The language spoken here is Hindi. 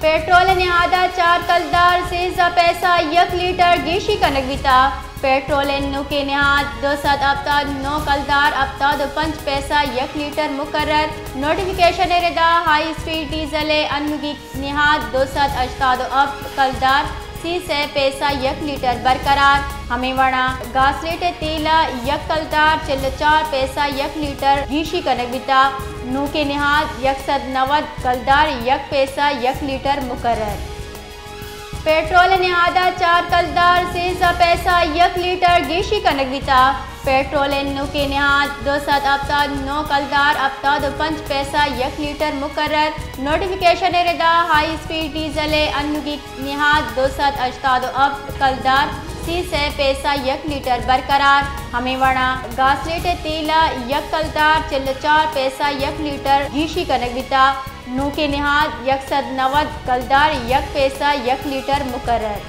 पेट्रोल निहादा 4 कलदार सीजा पैसा 1 लीटर गीशी कनक बिता। पेट्रोल नुके निहाद 200 अब्ताद 9 कलदार अब्ताद 5 पैसा 1 लीटर मुकर्रर। नोटिफिकेशन रिदा हाई स्पीड डीजल अनुगी निहाद 200 अश्ताद अब कलदार 30 पैसा 1 लीटर बरकरार। हमें वड़ा गासलेट तेला 1 कलदार 4 पैसा 1 लीटर गीशी कनक बिता। नू के निहाद 190 कलदार 1 पैसा 1 लीटर मुकर्रर। पेट्रोल निहादा 4 कलदार सीजा पैसा 1 लीटर गीशी कनक बिता। पेट्रोल नु के निहाद 200 अब्ताद 9 कलदार अब्ताद 5 पैसा 1 लीटर मुकर्रर। नोटिफिकेशन रिदा हाई स्पीड डीजल अनुगी निहाद 200 अश्ताद अब कलदार 30 पैसा 1 लीटर बरकरार। हमें वड़ा गासलेट तेला 1 कलदार 4 पैसा 1 लीटर गीशी कनक बिता। नू के निहाद 190 कलदार 1 पैसा 1 लीटर मुकर्रर।